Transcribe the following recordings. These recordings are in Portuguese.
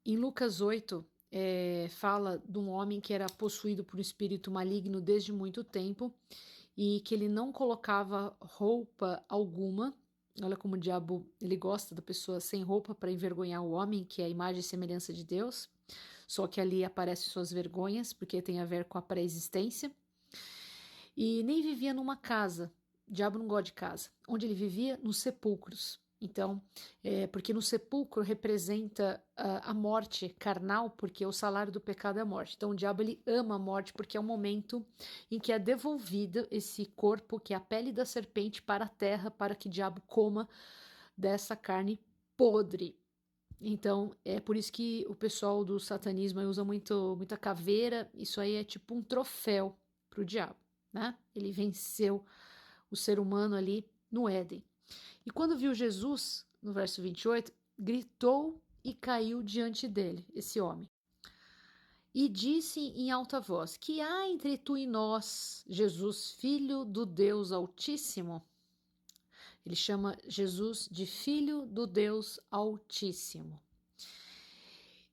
Em Lucas 8, fala de um homem que era possuído por um espírito maligno desde muito tempo e que ele não colocava roupa alguma. Olha como o diabo ele gosta da pessoa sem roupa para envergonhar o homem, que é a imagem e semelhança de Deus. Só que ali aparecem suas vergonhas, porque tem a ver com a pré-existência. E nem vivia numa casa. O diabo não gosta de casa. Onde ele vivia? Nos sepulcros. Então, porque no sepulcro representa a morte carnal, porque o salário do pecado é a morte. Então, o diabo ele ama a morte porque é o momento em que é devolvido esse corpo, que é a pele da serpente, para a terra, para que o diabo coma dessa carne podre. Então, é por isso que o pessoal do satanismo usa muita caveira. Isso aí é tipo um troféu para o diabo, né? Ele venceu o ser humano ali no Éden. E quando viu Jesus, no verso 28, gritou e caiu diante dele, esse homem. E disse em alta voz: Que há entre tu e nós, Jesus, filho do Deus Altíssimo? Ele chama Jesus de Filho do Deus Altíssimo.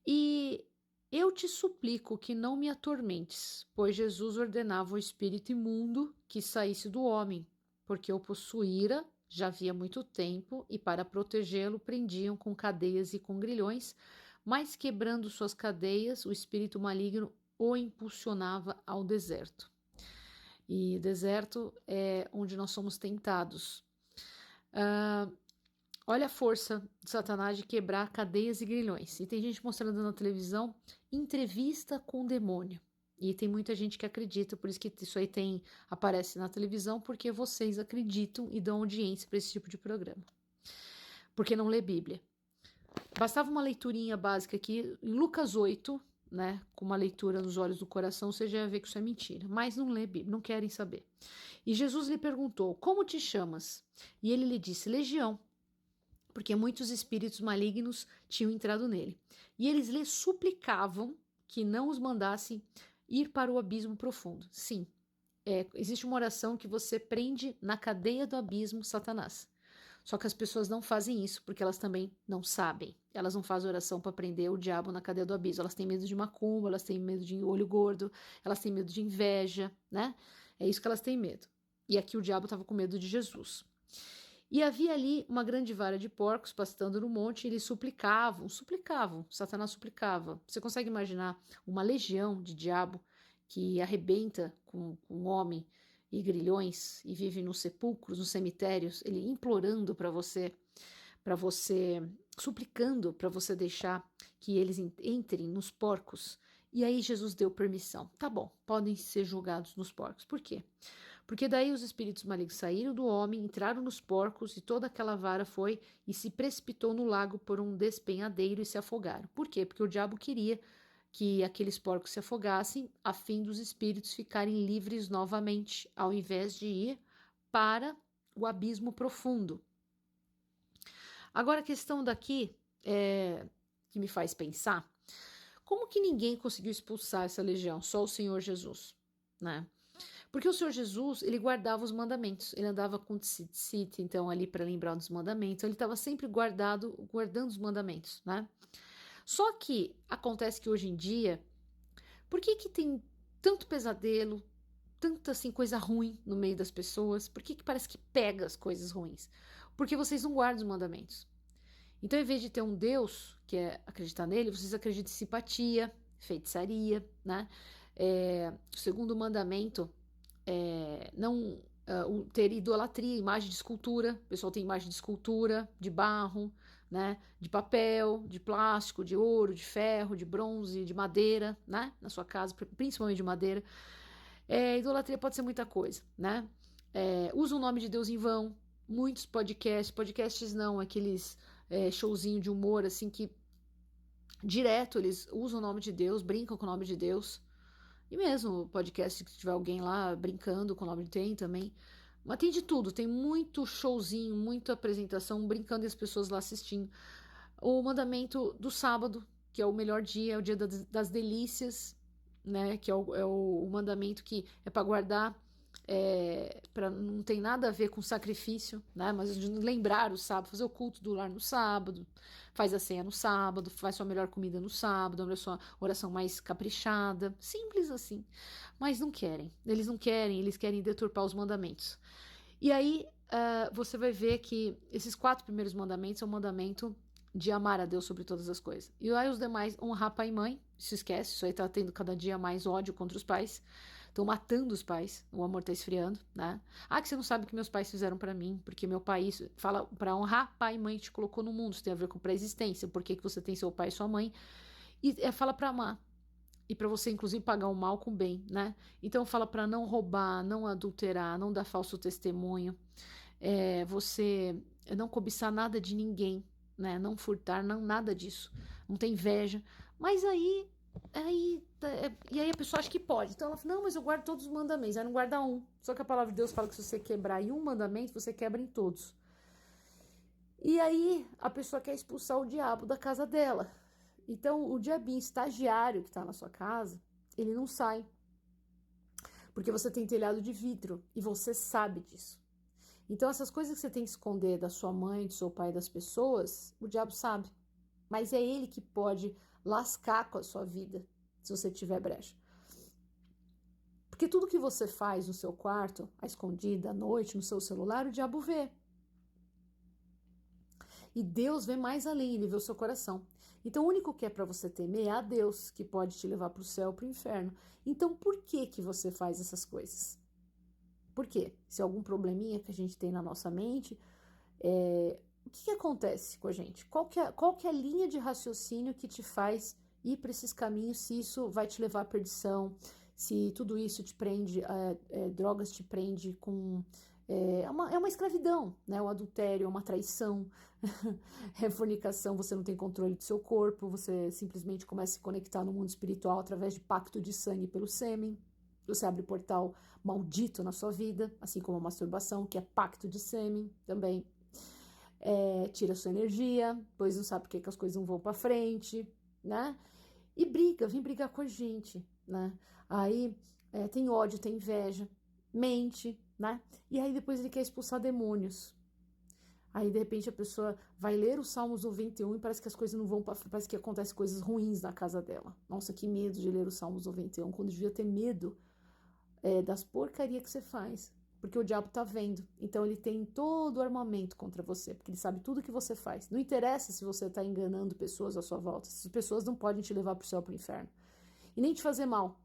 E eu te suplico que não me atormentes, pois Jesus ordenava ao espírito imundo que saísse do homem, porque o possuíra já havia muito tempo, e para protegê-lo prendiam com cadeias e com grilhões, mas quebrando suas cadeias, o espírito maligno o impulsionava ao deserto. E deserto é onde nós somos tentados. Olha a força de Satanás de quebrar cadeias e grilhões. E tem gente mostrando na televisão entrevista com o demônio. E tem muita gente que acredita, por isso que isso aí aparece na televisão, porque vocês acreditam e dão audiência para esse tipo de programa. Porque não lê Bíblia. Bastava uma leiturinha básica aqui, em Lucas 8, né, com uma leitura nos olhos do coração, você já vai ver que isso é mentira. Mas não lê Bíblia, não querem saber. E Jesus lhe perguntou: Como te chamas? E ele lhe disse: Legião, porque muitos espíritos malignos tinham entrado nele. E eles lhe suplicavam que não os mandassem ir para o abismo profundo. Sim, existe uma oração que você prende na cadeia do abismo Satanás. Só que as pessoas não fazem isso porque elas também não sabem. Elas não fazem oração para prender o diabo na cadeia do abismo. Elas têm medo de macumba, elas têm medo de olho gordo, elas têm medo de inveja, né? É isso que elas têm medo. E aqui o diabo estava com medo de Jesus. E havia ali uma grande vara de porcos pastando no monte, e eles suplicavam, Satanás suplicava. Você consegue imaginar uma legião de diabo que arrebenta com um homem e grilhões e vive nos sepulcros, nos cemitérios, ele implorando para você, suplicando para você deixar que eles entrem nos porcos. E aí Jesus deu permissão. Tá bom, podem ser julgados nos porcos. Por quê? Porque daí os espíritos malignos saíram do homem, entraram nos porcos e toda aquela vara foi e se precipitou no lago por um despenhadeiro e se afogaram. Por quê? Porque o diabo queria que aqueles porcos se afogassem a fim dos espíritos ficarem livres novamente, ao invés de ir para o abismo profundo. Agora a questão daqui que me faz pensar, como que ninguém conseguiu expulsar essa legião? Só o Senhor Jesus, né? Porque o Senhor Jesus, ele guardava os mandamentos, ele andava com tzitzit, então ali para lembrar dos mandamentos, ele estava sempre guardando os mandamentos, né? Só que acontece que hoje em dia, por que tem tanto pesadelo, tanta assim coisa ruim no meio das pessoas? Por que parece que pega as coisas ruins? Porque vocês não guardam os mandamentos. Então, em vez de ter um Deus, que é acreditar nele, vocês acreditam em simpatia, feitiçaria, né? O segundo mandamento não ter idolatria, imagem de escultura. O pessoal tem imagem de escultura, de barro, né? De papel, de plástico, de ouro, de ferro, de bronze, de madeira, né? Na sua casa, principalmente de madeira. Idolatria pode ser muita coisa, né? Usa o nome de Deus em vão. Muitos podcasts não, aqueles showzinho de humor, assim, que direto eles usam o nome de Deus, brincam com o nome de Deus. E mesmo podcast, que tiver alguém lá brincando com o nome, tem também. Mas tem de tudo, tem muito showzinho, muita apresentação, brincando e as pessoas lá assistindo. O mandamento do sábado, que é o melhor dia, é o dia das delícias, né? Que é o mandamento que é para guardar não tem nada a ver com sacrifício, né? Mas de lembrar o sábado, fazer o culto do lar no sábado, faz a ceia no sábado, faz sua melhor comida no sábado, a sua oração mais caprichada, simples assim. Mas não querem, eles querem deturpar os mandamentos. E aí você vai ver que esses 4 primeiros mandamentos são o mandamento de amar a Deus sobre todas as coisas. E aí os demais, honrar pai e mãe, se esquece, isso aí tá tendo cada dia mais ódio contra os pais. Estão matando os pais, o amor tá esfriando, né? Ah, que você não sabe o que meus pais fizeram para mim, porque meu pai fala para honrar pai e mãe que te colocou no mundo, isso tem a ver com pré-existência, por que você tem seu pai e sua mãe, e fala para amar, e para você inclusive pagar o mal com o bem, né? Então fala para não roubar, não adulterar, não dar falso testemunho, você não cobiçar nada de ninguém, né? Não furtar, não nada disso, não tem inveja, mas e aí a pessoa acha que pode. Então ela fala, não, mas eu guardo todos os mandamentos. Aí não guarda um. Só que a palavra de Deus fala que se você quebrar em um mandamento, você quebra em todos. E aí a pessoa quer expulsar o diabo da casa dela. Então o diabinho estagiário que está na sua casa, ele não sai. Porque você tem telhado de vidro e você sabe disso. Então essas coisas que você tem que esconder da sua mãe, do seu pai, das pessoas, o diabo sabe. Mas é ele que pode lascar com a sua vida, se você tiver brecha. Porque tudo que você faz no seu quarto, à escondida, à noite, no seu celular, o diabo vê. E Deus vê mais além, ele vê o seu coração. Então o único que é para você temer é a Deus, que pode te levar para o céu, para o inferno. Então por que você faz essas coisas? Por quê? Se é algum probleminha que a gente tem na nossa mente, o que acontece com a gente? Qual que é a linha de raciocínio que te faz ir para esses caminhos, se isso vai te levar à perdição, se tudo isso te prende, drogas te prende com... É uma escravidão, né? O adultério é uma traição, é fornicação, você não tem controle do seu corpo, você simplesmente começa a se conectar no mundo espiritual através de pacto de sangue pelo sêmen, você abre portal maldito na sua vida, assim como a masturbação, que é pacto de sêmen também. Tira sua energia, pois não sabe por que as coisas não vão para frente, né? E vem brigar com a gente, né? Aí tem ódio, tem inveja, mente, né? E aí depois ele quer expulsar demônios. Aí de repente a pessoa vai ler o Salmos 91 e parece que as coisas não vão para frente, parece que acontecem coisas ruins na casa dela. Nossa, que medo de ler o Salmos 91, quando devia ter medo das porcarias que você faz. Porque o diabo tá vendo. Então ele tem todo o armamento contra você, porque ele sabe tudo que você faz. Não interessa se você tá enganando pessoas à sua volta. Essas pessoas não podem te levar pro céu, pro inferno. E nem te fazer mal.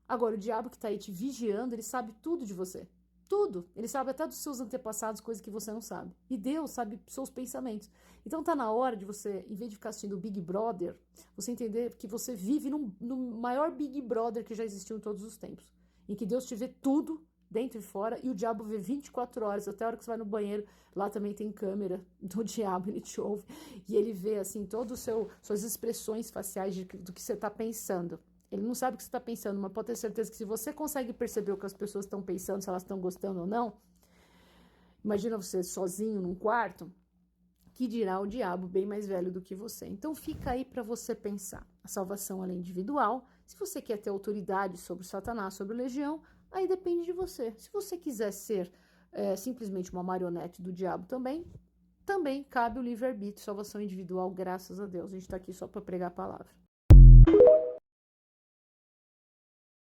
Agora, o diabo que tá aí te vigiando, ele sabe tudo de você. Tudo. Ele sabe até dos seus antepassados, coisas que você não sabe. E Deus sabe seus pensamentos. Então tá na hora de você, em vez de ficar assistindo o Big Brother, você entender que você vive no maior Big Brother que já existiu em todos os tempos. Em que Deus te vê tudo, dentro e fora, e o diabo vê 24 horas, até a hora que você vai no banheiro, lá também tem câmera do diabo, ele te ouve, e ele vê, assim, todas suas expressões faciais do que você está pensando. Ele não sabe o que você está pensando, mas pode ter certeza que se você consegue perceber o que as pessoas estão pensando, se elas estão gostando ou não, imagina você sozinho num quarto, que dirá o diabo bem mais velho do que você. Então fica aí para você pensar. A salvação ela é individual. Se você quer ter autoridade sobre Satanás, sobre a legião, aí depende de você. Se você quiser ser simplesmente uma marionete do diabo também cabe o livre-arbítrio, salvação individual, graças a Deus. A gente está aqui só para pregar a palavra.